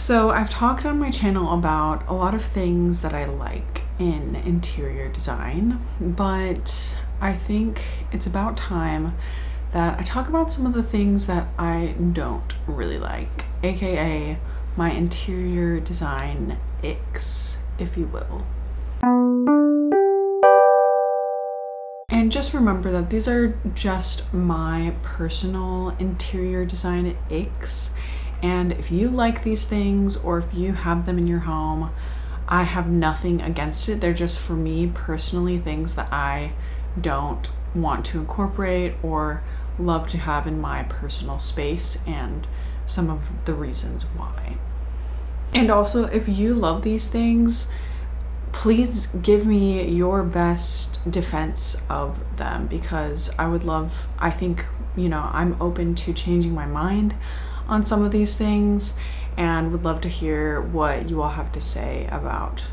So I've talked on my channel about a lot of things that I like in interior design, but I think it's about time that I talk about some of the things that I don't really like, aka my interior design icks, if you will. And just remember that these are just my personal interior design icks. And if you like these things or if you have them in your home, I have nothing against it. They're just, for me personally, things that I don't want to incorporate or love to have in my personal space, and some of the reasons why. And also, if you love these things, please give me your best defense of them, because I think, I'm open to changing my mind on some of these things and would love to hear what you all have to say about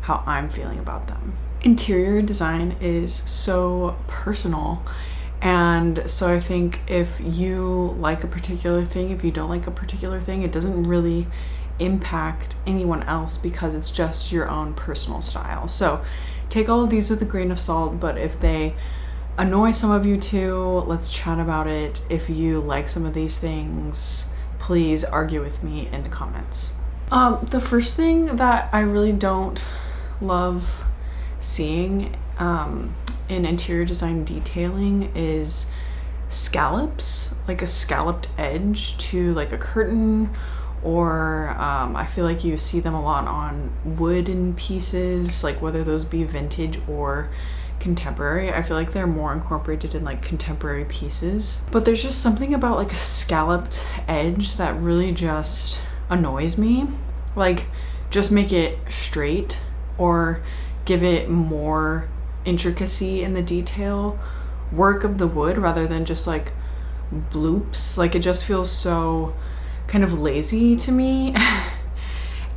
how I'm feeling about them. Interior design is so personal, and so I think if you like a particular thing, if you don't like a particular thing, it doesn't really impact anyone else because it's just your own personal style. So take all of these with a grain of salt, but if they annoy some of you too, let's chat about it. If you like some of these things, please argue with me in the comments. The first thing that I really don't love seeing in interior design detailing is scallops, like a scalloped edge to like a curtain, or I feel like you see them a lot on wooden pieces, like whether those be vintage or contemporary. I feel like they're more incorporated in like contemporary pieces, but there's just something about like a scalloped edge that really just annoys me. Like, just make it straight or give it more intricacy in the detail work of the wood rather than just like bloops. Like, it just feels so kind of lazy to me.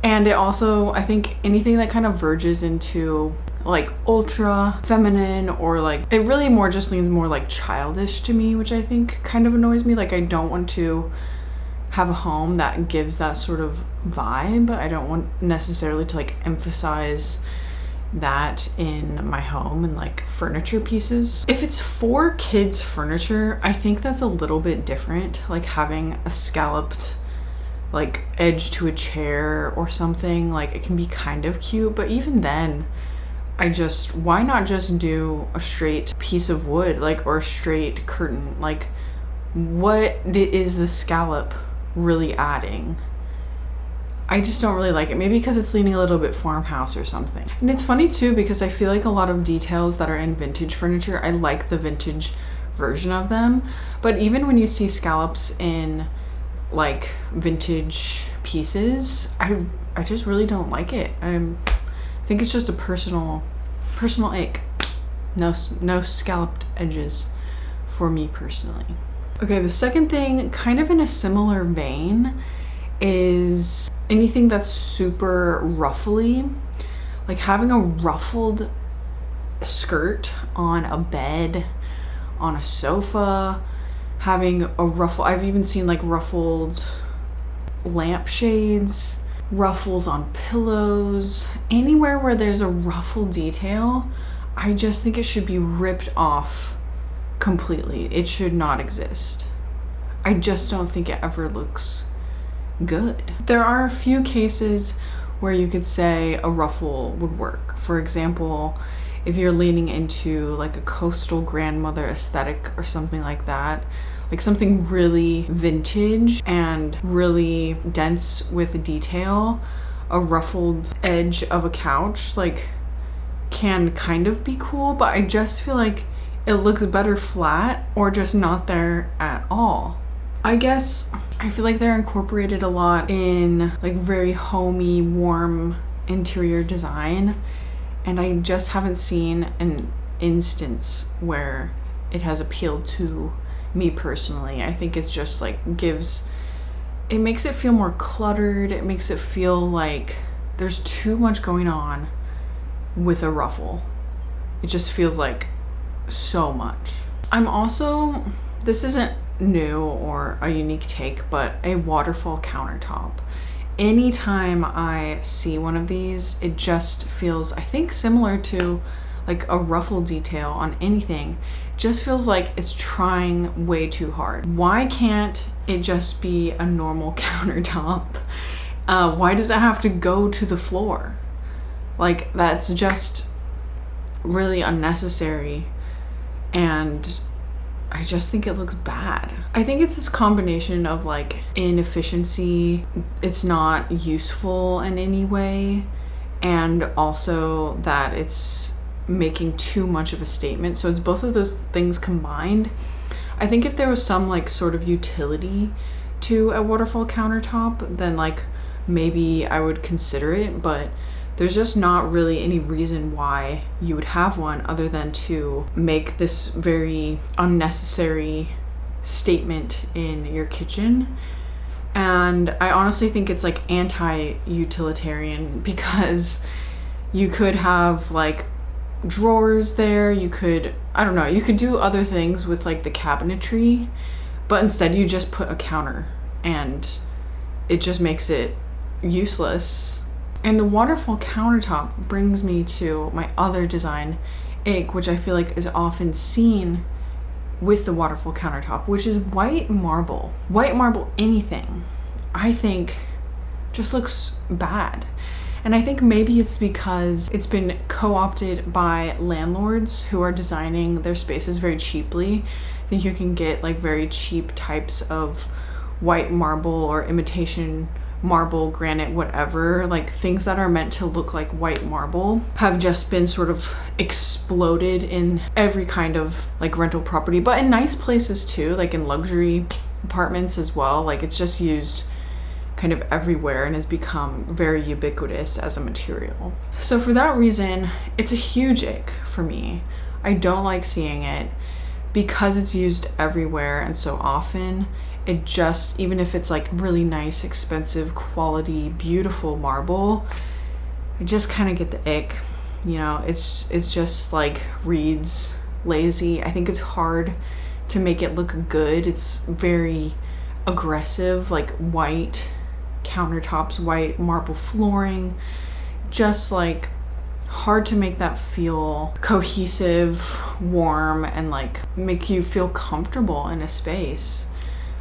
And it also, I think anything that kind of verges into like ultra feminine, or like it really more just leans more like childish to me, which I think kind of annoys me. Like, I don't want to have a home that gives that sort of vibe. I don't want necessarily to like emphasize that in my home and like furniture pieces. If it's for kids furniture, I think that's a little bit different, like having a scalloped like edge to a chair or something. Like, it can be kind of cute, but even then, why not just do a straight piece of wood, like, or a straight curtain? Like, what is the scallop really adding? I just don't really like it. Maybe because it's leaning a little bit farmhouse or something. And it's funny too, because I feel like a lot of details that are in vintage furniture, I like the vintage version of them, but even when you see scallops in like vintage pieces, I just really don't like it. I think it's just a personal ache. No scalloped edges for me personally. Okay, the second thing, kind of in a similar vein, is anything that's super ruffly. Like having a ruffled skirt on a bed, on a sofa, having a ruffle. I've even seen like ruffled lampshades, ruffles on pillows. Anywhere where there's a ruffle detail, I just think it should be ripped off completely. It should not exist. I just don't think it ever looks good. There are a few cases where you could say a ruffle would work. For example, if you're leaning into like a coastal grandmother aesthetic or something like that, like something really vintage and really dense with detail, a ruffled edge of a couch like can kind of be cool, but I just feel like it looks better flat or just not there at all. I guess I feel like they're incorporated a lot in like very homey, warm interior design, and I just haven't seen an instance where it has appealed to me personally. I think it's just like it makes it feel more cluttered. It makes it feel like there's too much going on with a ruffle. It just feels like so much. I'm also, this isn't new or a unique take, but a waterfall countertop anytime I see one of these, it just feels, I think, similar to like a ruffle detail on anything. Just feels like it's trying way too hard. Why can't it just be a normal countertop? Why does it have to go to the floor? Like, that's just really unnecessary, and I just think it looks bad. I think it's this combination of like inefficiency, it's not useful in any way, and also that it's making too much of a statement. So it's both of those things combined. I think if there was some like sort of utility to a waterfall countertop, then like maybe I would consider it, but there's just not really any reason why you would have one other than to make this very unnecessary statement in your kitchen. And I honestly think it's like anti-utilitarian, because you could have like drawers there, you could, I don't know, you could do other things with like the cabinetry, but instead you just put a counter and it just makes it useless. And the waterfall countertop brings me to my other design ick, which I feel like is often seen with the waterfall countertop, which is white marble. White marble anything, I think, just looks bad. And I think maybe it's because it's been co-opted by landlords who are designing their spaces very cheaply. I think you can get like very cheap types of white marble or imitation marble, granite, whatever, like things that are meant to look like white marble have just been sort of exploded in every kind of like rental property, but in nice places too, like in luxury apartments as well. Like it's just used kind of everywhere and has become very ubiquitous as a material. So for that reason, it's a huge ick for me. I don't like seeing it because it's used everywhere and so often. It just, even if it's like really nice, expensive, quality, beautiful marble, I just kind of get the ick. You know, it's just like reads lazy. I think it's hard to make it look good. It's very aggressive, like white countertops, white marble flooring, just like hard to make that feel cohesive, warm, and like make you feel comfortable in a space.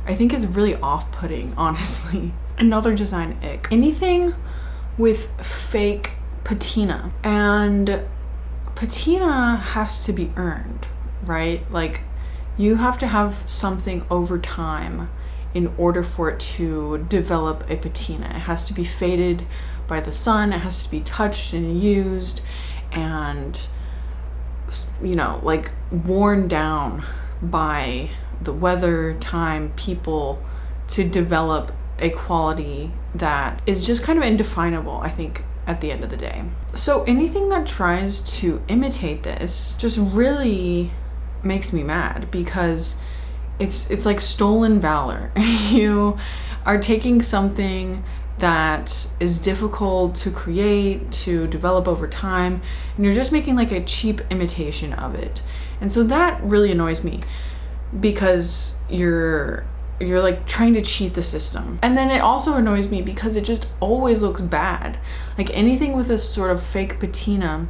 I think it's really off-putting, honestly. Another design ick, anything with fake patina. And patina has to be earned, right? Like you have to have something over time in order for it to develop a patina. It has to be faded by the sun, it has to be touched and used, and, you know, like worn down by the weather, time, people, to develop a quality that is just kind of indefinable, I think, at the end of the day. So anything that tries to imitate this just really makes me mad, because it's like stolen valor. You are taking something that is difficult to create, to develop over time, and you're just making like a cheap imitation of it. And so that really annoys me, because you're like trying to cheat the system. And then it also annoys me because it just always looks bad. Like anything with this sort of fake patina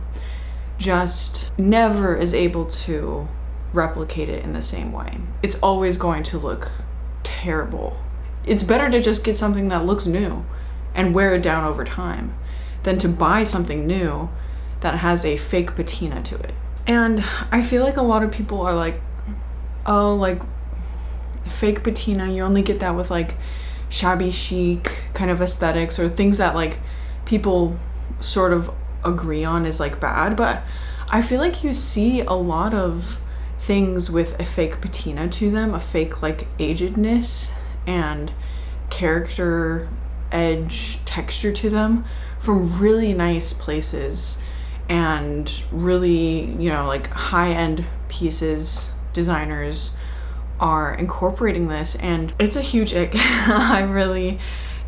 just never is able to replicate it in the same way. It's always going to look terrible. It's better to just get something that looks new and wear it down over time than to buy something new that has a fake patina to it. And I feel like a lot of people are like, oh, like fake patina, you only get that with like shabby chic kind of aesthetics or things that like people sort of agree on is like bad. But I feel like you see a lot of things with a fake patina to them, a fake like agedness and character, edge, texture to them from really nice places and really, you know, like high-end pieces. Designers are incorporating this, and it's a huge ick. I really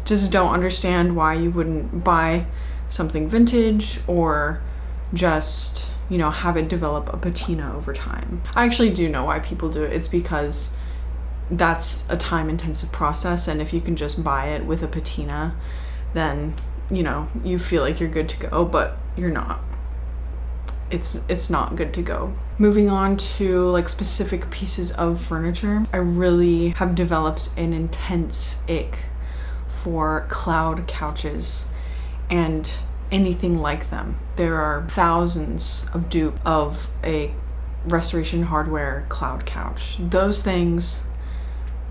just don't understand why you wouldn't buy something vintage or just, you know, have it develop a patina over time. I actually do know why people do it. It's because that's a time-intensive process, and if you can just buy it with a patina, then, you know, you feel like you're good to go, but you're not. It's not good to go. Moving on to like specific pieces of furniture, I really have developed an intense ick for cloud couches and anything like them. There are thousands of dupe of a Restoration Hardware cloud couch. Those things,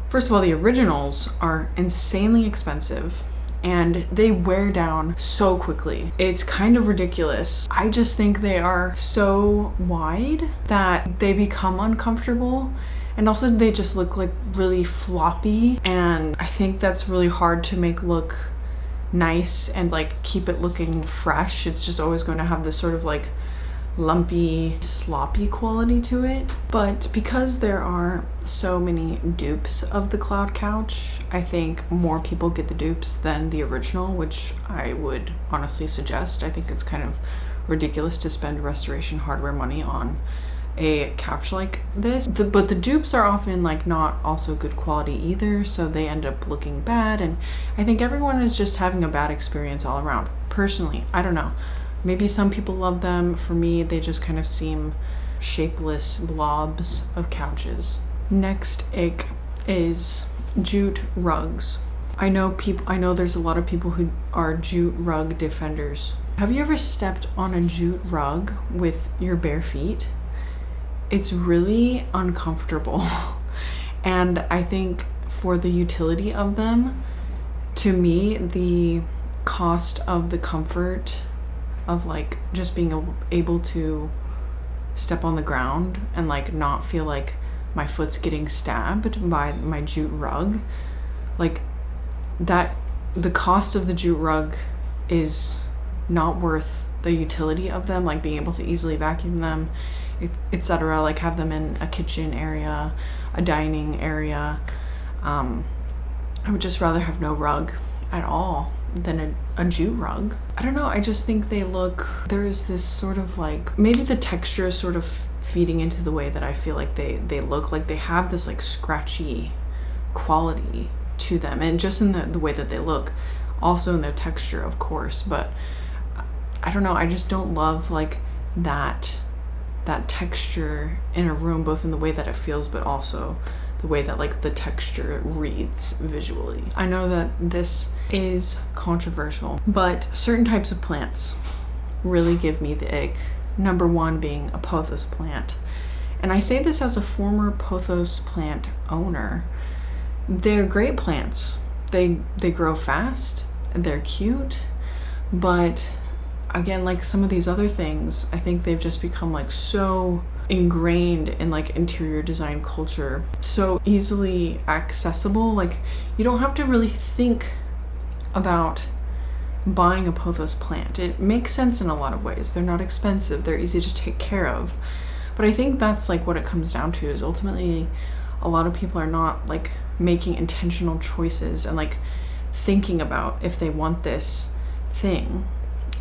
first of all, the originals are insanely expensive and they wear down so quickly. It's kind of ridiculous. I just think they are so wide that they become uncomfortable, and also they just look like really floppy, and I think that's really hard to make look nice and like keep it looking fresh. It's just always going to have this sort of like lumpy, sloppy quality to it. But because there are so many dupes of the cloud couch, I think more people get the dupes than the original, which I would honestly suggest. I think it's kind of ridiculous to spend Restoration Hardware money on a couch like this. But the dupes are often like not also good quality either, so they end up looking bad, and I think everyone is just having a bad experience all around. Personally, I don't know. Maybe some people love them. For me, they just kind of seem shapeless blobs of couches. Next ick is jute rugs. I know there's a lot of people who are jute rug defenders. Have you ever stepped on a jute rug with your bare feet? It's really uncomfortable. And I think for the utility of them, to me, the cost of the comfort of like just being able to step on the ground and like not feel like my foot's getting stabbed by my jute rug, like that, the cost of the jute rug is not worth the utility of them, like being able to easily vacuum them, etc., like have them in a kitchen area, a dining area. I would just rather have no rug at all than a jute rug. I don't know, I just think they look, there's this sort of like, maybe the texture is sort of feeding into the way that I feel like they look, like they have this like scratchy quality to them, and just in the way that they look, also in their texture of course, but I don't know, I just don't love like that texture in a room, both in the way that it feels but also the way that like the texture reads visually. I know that this is controversial, but certain types of plants really give me the ick. Number one being a pothos plant. And I say this as a former pothos plant owner. They're great plants. They grow fast, they're cute, but again, like some of these other things, I think they've just become like so ingrained in like interior design culture, so easily accessible. Like you don't have to really think about buying a pothos plant. It makes sense in a lot of ways. They're not expensive, they're easy to take care of. But I think that's like what it comes down to, is ultimately a lot of people are not like making intentional choices and like thinking about if they want this thing.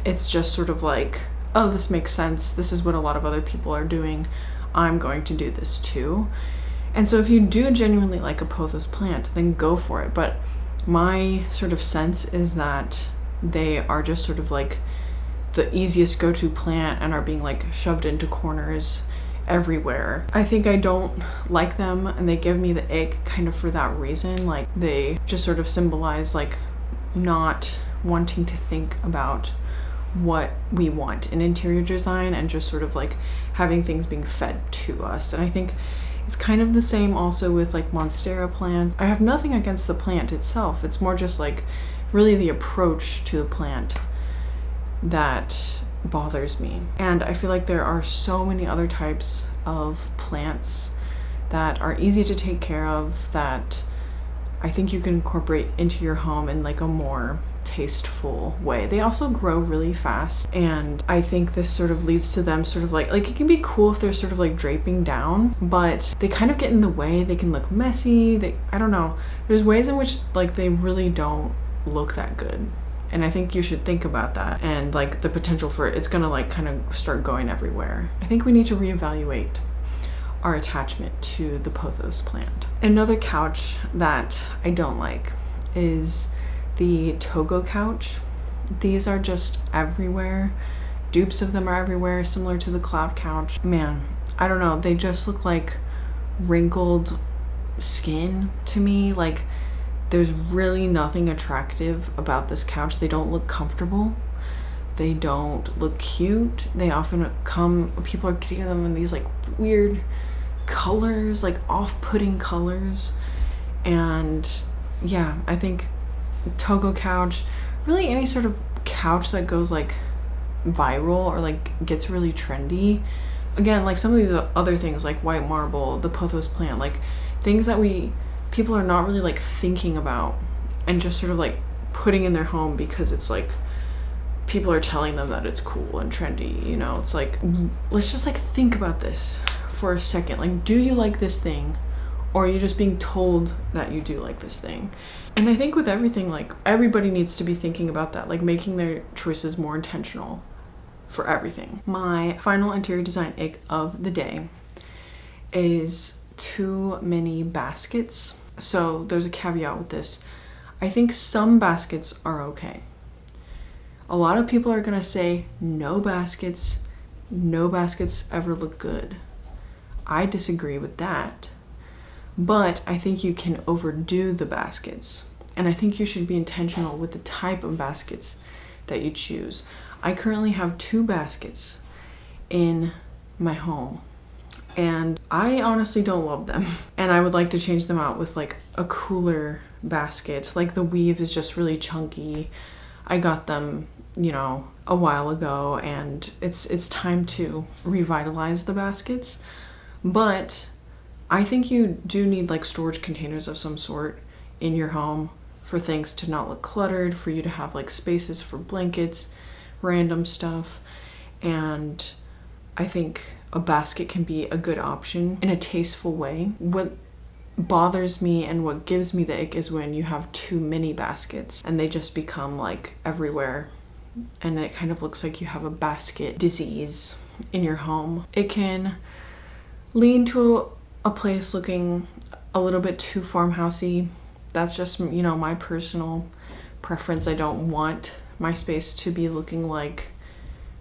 It's just sort of like, oh, this makes sense, this is what a lot of other people are doing, I'm going to do this too. And so if you do genuinely like a pothos plant, then go for it. But my sort of sense is that they are just sort of like the easiest go-to plant and are being like shoved into corners everywhere. I think I don't like them, and they give me the ick kind of for that reason. Like they just sort of symbolize like not wanting to think about what we want in interior design and just sort of like having things being fed to us. And I think it's kind of the same also with like monstera plants. I have nothing against the plant itself, it's more just like really the approach to the plant that bothers me. And I feel like there are so many other types of plants that are easy to take care of that I think you can incorporate into your home in like a more tasteful way. They also grow really fast, and I think this sort of leads to them sort of like it can be cool if they're sort of like draping down, but they kind of get in the way. They can look messy. I don't know. There's ways in which like they really don't look that good. And I think you should think about that and like the potential for it's gonna like kind of start going everywhere. I think we need to reevaluate our attachment to the pothos plant. Another couch that I don't like is the Togo couch. These are just everywhere. Dupes of them are everywhere, similar to the cloud couch. Man, I don't know, they just look like wrinkled skin to me. Like, there's really nothing attractive about this couch. They don't look comfortable. They don't look cute. They often people are getting them in these like weird colors, like off-putting colors. And yeah, I think Togo couch, really any sort of couch that goes like viral or like gets really trendy. Again, like some of the other things like white marble, the pothos plant, like things that people are not really like thinking about and just sort of like putting in their home because it's like people are telling them that it's cool and trendy, you know. It's like, let's just like think about this for a second. Like, do you like this thing, or are you just being told that you do like this thing? And I think with everything, like everybody needs to be thinking about that, like making their choices more intentional for everything. My final interior design ick of the day is too many baskets. So there's a caveat with this. I think some baskets are okay. A lot of people are gonna say no baskets ever look good. I disagree with that, but I think you can overdo the baskets, and I think you should be intentional with the type of baskets that you choose. I currently have 2 baskets in my home, and I honestly don't love them, and I would like to change them out with like a cooler basket. Like the weave is just really chunky. I got them, you know, a while ago, and it's time to revitalize the baskets. But I think you do need like storage containers of some sort in your home for things to not look cluttered, for you to have like spaces for blankets, random stuff. And I think a basket can be a good option in a tasteful way. What bothers me and what gives me the ick is when you have too many baskets and they just become like everywhere, and it kind of looks like you have a basket disease in your home. It can lead to a place looking a little bit too farmhousey. That's just, you know, my personal preference. I don't want my space to be looking like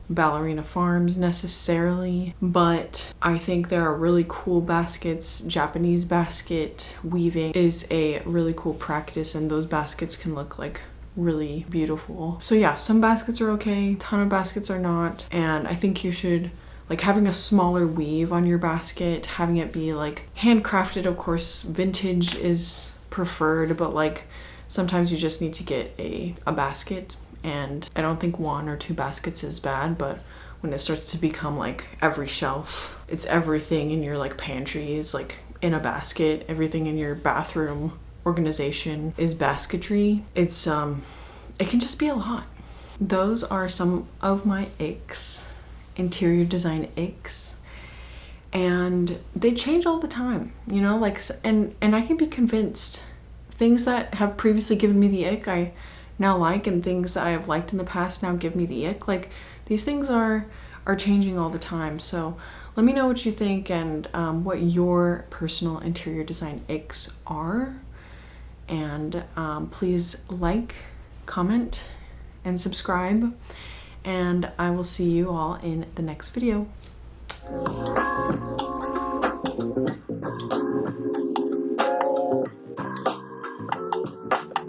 Ballerina Farms necessarily, but I think there are really cool baskets. Japanese basket weaving is a really cool practice, and those baskets can look like really beautiful. So yeah, some baskets are okay, a ton of baskets are not, and I think you should like having a smaller weave on your basket, having it be like handcrafted. Of course, vintage is preferred, but like sometimes you just need to get a basket. And I don't think 1 or 2 baskets is bad, but when it starts to become like every shelf, it's everything in your like pantry is like in a basket, everything in your bathroom organization is basketry. It's it can just be a lot. Those are some of my icks, interior design icks, and they change all the time, you know, like, and I can be convinced things that have previously given me the ick I now like, and things that I have liked in the past now give me the ick. Like, these things are changing all the time. So let me know what you think and what your personal interior design icks are. And please like, comment, and subscribe. And I will see you all in the next video.